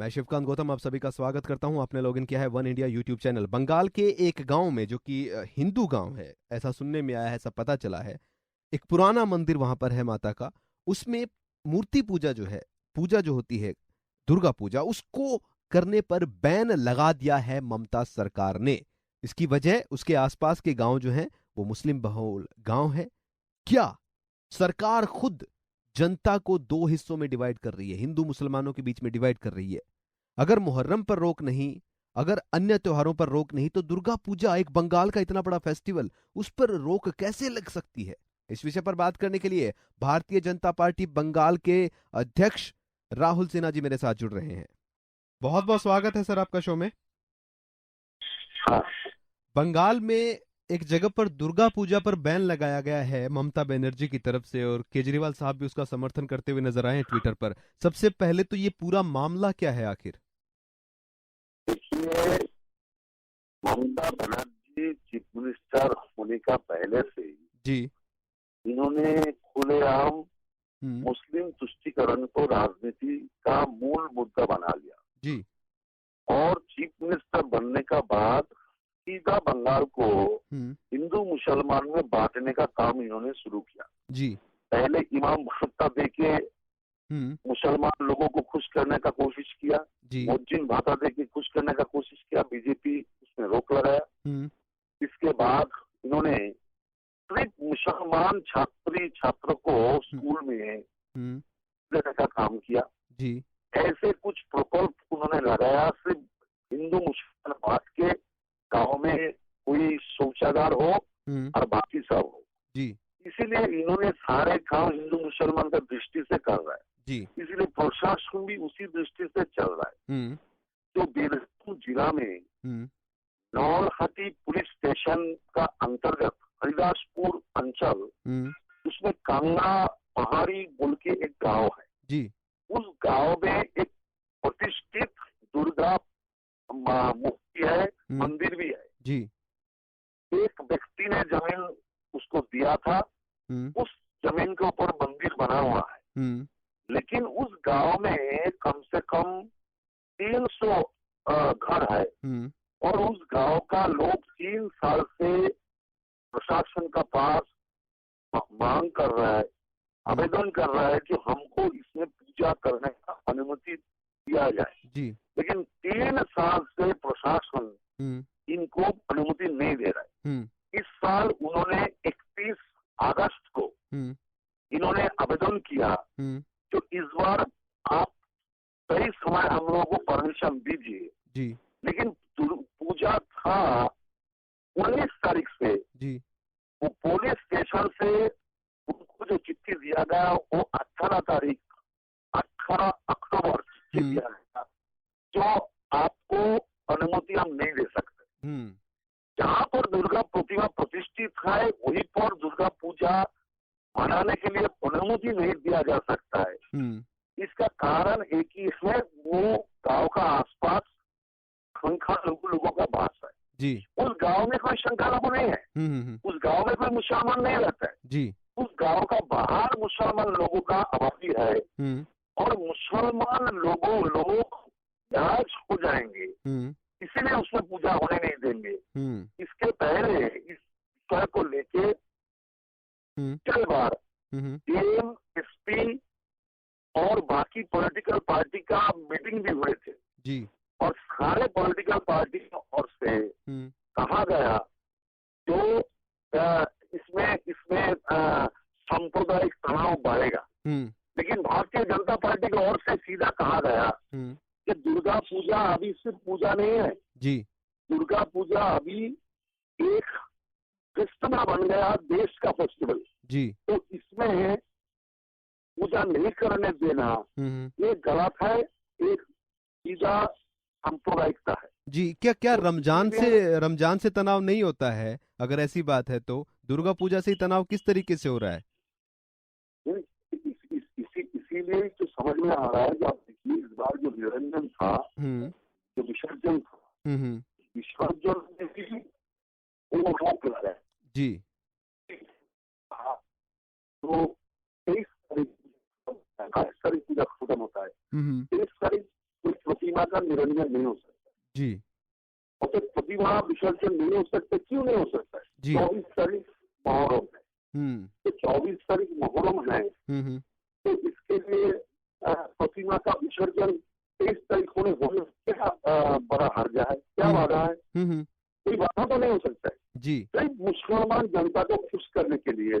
मैं शिवकांत गौतम आप सभी का स्वागत करता हूं। आपने लॉगिन किया है one India YouTube channel. Bengal के एक गांव में, जो कि हिंदू गांव है, ऐसा सुनने में आया है, ऐसा पता चला है। एक पुराना मंदिर वहां पर है माता का। उसमें मूर्ति पूजा जो है, पूजा जो होती है दुर्गा पूजा, उसको करने पर बैन लगा दिया है ममता सरकार ने। इसकी वजह उसके आसपास के गांव जो हैं वो मुस्लिम बहुल गांव है। क्या सरकार खुद जनता को दो हिस्सों में डिवाइड कर रही है, हिंदू मुसलमानों के बीच में डिवाइड कर रही है? अगर मुहर्रम पर रोक नहीं, अगर अन्य त्योहारों पर रोक नहीं, तो दुर्गा पूजा, एक बंगाल का इतना बड़ा फेस्टिवल, उस पर रोक कैसे लग सकती है? इस विषय पर बात करने के लिए भारतीय जनता पार्टी बंगाल के अध्यक्ष राहुल सिन्हा जी मेरे साथ जुड़ रहे हैं। बहुत बहुत स्वागत है सर आपका शो में। हाँ। बंगाल में एक जगह पर दुर्गा पूजा पर बैन लगाया गया है ममता बनर्जी की तरफ से, और केजरीवाल साहब भी उसका समर्थन करते हुए नजर आए हैं ट्विटर पर। सबसे पहले तो ये पूरा मामला क्या है आखिर? देखिए, ममता बनर्जी चीफ मिनिस्टर होने का पहले से ही जी। इन्होंने खुलेआम हम्म। मुस्लिम तुष्टीकरण को राजनीति का मूल मुद्दा बना लिया जी। और चीफ मिनिस्टर बनने का बाद सीधा बंगाल को हम्म। हिंदू मुसलमान में बांटने का काम इन्होंने शुरू किया। जी। पहले इमाम भत्ता देके हम्म। मुसलमान लोगों को खुश करने का कोशिश किया, जी। मुस्लिम भाता देके खुश करने का कोशिश किया, बीजेपी उसमें रोक लगाया। हम्म। इसके बाद इन्होंने सिर्फ मुसलमान छात्री छात्र को हम्म। स्कूल में हम्म। देने का काम किया। जी। ऐसे कुछ प्रकल्प उन्होंने लगाया, सिर्फ हिंदू मुसलमान बांट के गांव में कोई शौचागार हो हम्म। और बाकी सब हो। जी। इसीलिए इन्होंने सारे काम हिंदू मुसलमान का दृष्टि से कर रहा है, जी। इसीलिए प्रशासन भी उसी दृष्टि से चल रहा है। हम्म। जो बीरभूम जिला में हम्म। नौलहटी पुलिस स्टेशन का अंतर्गत हरिदासपुर अंचल, हम्म। उसमें कांगड़ा पहाड़ी बोल के एक गांव है। जी। उस गांव में एक प्रतिष्ठित दुर्गा मूर्ति है, हम्म। मंदिर भी है। जी। एक व्यक्ति ने जमीन उसको दिया था, हम्म। उस जमीन के ऊपर मंदिर बना हुआ है। हम्म। लेकिन उस गांव में कम से कम 300 घर है हम्म। और उस गांव का लोग 3 साल से प्रशासन का पास मांग कर रहा है, हम्म। आवेदन कर रहा है कि हमको इसमें पूजा करने का अनुमति दिया जाए। जी। लेकिन 3 साल से प्रशासन हम्म। इनको अनुमति नहीं दे रहा है। हम्म। इस साल उन्होंने 31 अगस्त को हम्म। इन्होंने आवेदन किया हम्म। तो इस बार आप सही समय हम लोगों को परमिशन दीजिए। जी। लेकिन पूजा था 19 तारीख से। जी। वो पुलिस स्टेशन से उनको जो चिट्ठी दिया गया वो 18 तारीख, 18 अक्टूबर चिट्ठी हम्म। दिया गया, जो आपको अनुमति हम नहीं दे सकते। हम्म। जहाँ पर दुर्गा प्रतिमा प्रतिष्ठित है वहीं पर दुर्गा पूजा मनाने के लिए अनुमति नहीं दिया जा सकता है। हम्म। इसका कारण एक ही है, वो गांव का आसपास संख्या लोगों का वास है। जी। उस गांव में कोई संख्यालघु नहीं है, हम्म। उस गांव में कोई मुसलमान नहीं रहता है। जी। उस गांव का बाहर मुसलमान लोगों का आबादी है हम्म। और मुसलमान लोग नाराज हो जाएंगे, हम्म। इसीलिए उसमें पूजा होने नहीं देंगे। हम्म। इसके पहले इस विषय को लेके हम्म। कई बार हम्म। डीएम, एसपी और बाकी पॉलिटिकल पार्टी का मीटिंग भी हुए थे जी। और सारे पॉलिटिकल पार्टी की ओर से हम्म। कहा गया जो इसमें इसमें सांप्रदायिक तनाव बढ़ेगा। हम्म। लेकिन भारतीय जनता पार्टी की ओर से सीधा कहा गया हम्म। कि दुर्गा पूजा अभी सिर्फ पूजा नहीं है, जी। दुर्गा पूजा अभी एक फेस्टिवल बन गया, देश का फेस्टिवल। जी। तो इसमें पूजा नहीं करने देना हम्म। ये गलत है, एक सीधा सांप्रदायिकता है। जी, क्या क्या तो रमजान से तनाव नहीं होता है? अगर ऐसी बात है तो दुर्गा पूजा से ही तनाव किस तरीके से हो रहा है? इसीलिए तो समझ में आ रहा है कि आप देखिए इस बार जो निरंजन था, हम्म। जो विसर्जन था, हम्म। विसर्जन में भी वो रोक लगा है। जी। हाँ, तो 23 तारीख पूजा खत्म होता है। हम्म। 23 तारीख कोई प्रतिमा प्रतिमा का निरंजन नहीं हो सकता जी और फिर प्रतिमा विसर्जन नहीं हो सकते, क्यों नहीं हो सकता है? जी 24 तारीख मुहर्रम है, हम्म तो 24 तारीख मुहर्रम है, हम्म तो इसके लिए प्रतिमा का विसर्जन 23 तारीख होने क्या बड़ा हर्जा है, क्या बाधा है? हम्म कोई बाधा तो नहीं हो सकता है। जी सिर्फ मुसलमान जनता को खुश करने के लिए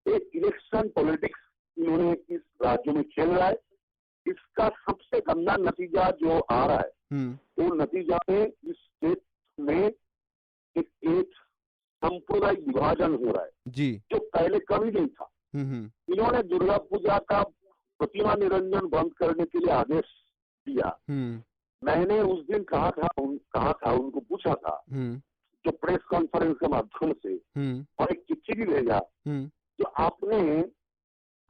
एक इलेक्शन पॉलिटिक्स इन्होंने इस राज्य में खेल रहा है। इसका सबसे गंदा नतीजा जो आ रहा है वो नतीजा में इस स्टेट में एक सांप्रदायिक विभाजन हो रहा है जी जो पहले कभी नहीं था। इन्होंने दुर्गा पूजा का प्रतिमा निरंजन बंद करने के लिए आदेश दिया। मैंने उस दिन कहा था उनको पूछा था जो प्रेस कॉन्फ्रेंस के माध्यम से और एक चिट्ठी भी भेजा जो आपने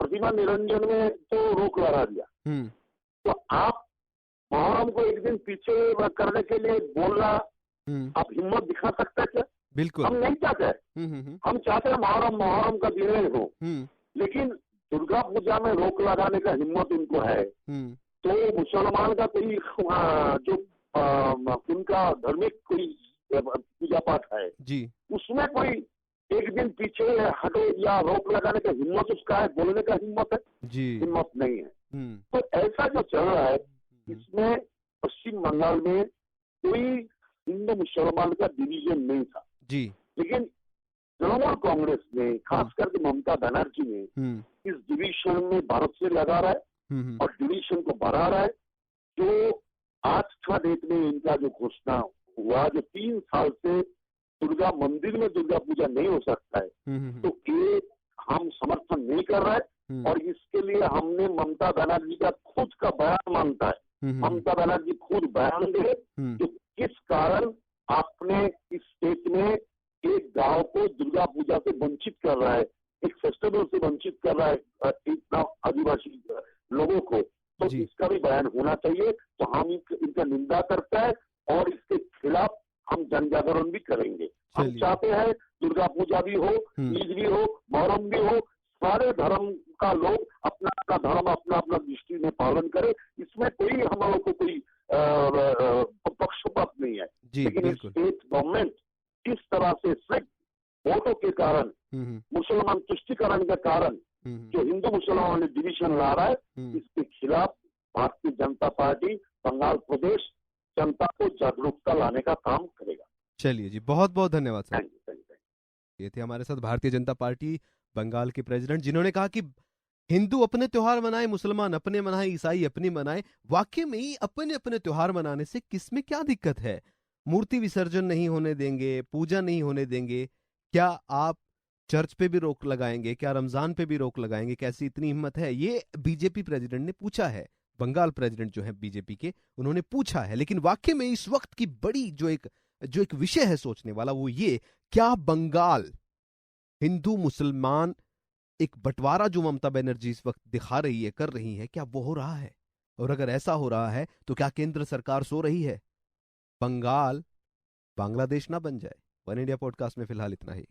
प्रतिमा निरंजन में तो रोक लगा दिया, तो आप मुहर्रम को एक दिन पीछे करने के लिए बोलना आप हिम्मत दिखा सकते हैं क्या? बिल्कुल हम नहीं चाहते, हम चाहते हैं मुहर्रम का दिन हो, लेकिन दुर्गा पूजा में रोक लगाने का हिम्मत उनको है। तो मुसलमान का कोई जो उनका धार्मिक कोई पूजा पाठ है जी उसमें कोई एक दिन पीछे हटे या रोक लगाने का हिम्मत उसका है, बोलने का हिम्मत है? जी हिम्मत नहीं है। तो ऐसा जो चल रहा है इसमें पश्चिम बंगाल में कोई हिंदू मुसलमान का डिवीजन नहीं था जी लेकिन तृणमूल कांग्रेस ने खास करके ममता बनर्जी ने इस डिवीजन में भारत से लगा रहा है और डिवीजन को बढ़ा रहा है। जो आज का डेट में इनका जो घोषणा हुआ जो 3 साल से दुर्गा मंदिर में दुर्गा पूजा नहीं हो सकता है, तो ये हम समर्थन नहीं कर रहे हैं और इसके लिए हमने ममता बनर्जी का खुद का बयान मांगता है। ममता बनर्जी खुद बयान दे कि किस कारण आपने इस स्टेट में एक गांव को दुर्गा पूजा से वंचित कर रहा है, एक फेस्टिवल से वंचित कर रहा है इतना आदिवासी लोगों को, तो इसका भी बयान होना चाहिए। तो हम इनका निंदा करते हैं और इसके खिलाफ हम जन जागरण भी करेंगे। हम चाहते हैं दुर्गा पूजा भी हो, ईद भी हो, मुहर्रम भी हो, सारे धर्म का लोग अपना अपना धर्म अपना अपना दृष्टि में पालन करे, इसमें कोई हम लोग को कोई पक्षपात नहीं है। लेकिन स्टेट गवर्नमेंट इस तरह से सिर्फ वोटों के कारण मुसलमान तुष्टिकरण के कारण जो हिंदू मुसलमान ने डिवीजन ला रहा है, इसके खिलाफ भारतीय जनता पार्टी बंगाल प्रदेश जनता को जागरूकता लाने का काम करेगा। चलिए जी, बहुत बहुत धन्यवाद सर। Thank you. ये थे हमारे साथ भारतीय जनता पार्टी बंगाल के प्रेसिडेंट जिन्होंने कहा कि हिंदू अपने त्योहार मनाए, मुसलमान अपने मनाए, ईसाई अपने मनाए। वाकई में ही अपने अपने त्योहार मनाने से किसमें क्या दिक्कत है? मूर्ति विसर्जन नहीं होने देंगे, पूजा नहीं होने देंगे, क्या आप चर्च पे भी रोक लगाएंगे? क्या रमजान पे भी रोक लगाएंगे? कैसी इतनी हिम्मत है? ये बीजेपी प्रेसिडेंट ने पूछा है, बंगाल प्रेसिडेंट जो है बीजेपी के, उन्होंने पूछा है। लेकिन वाकई में इस वक्त की बड़ी जो एक विषय है सोचने वाला वो ये, क्या बंगाल हिंदू मुसलमान एक बंटवारा जो ममता बनर्जी इस वक्त दिखा रही है, कर रही है, क्या वो हो रहा है? और अगर ऐसा हो रहा है तो क्या केंद्र सरकार सो रही है? बंगाल बांग्लादेश ना बन जाए। वन इंडिया पॉडकास्ट में फिलहाल इतना ही।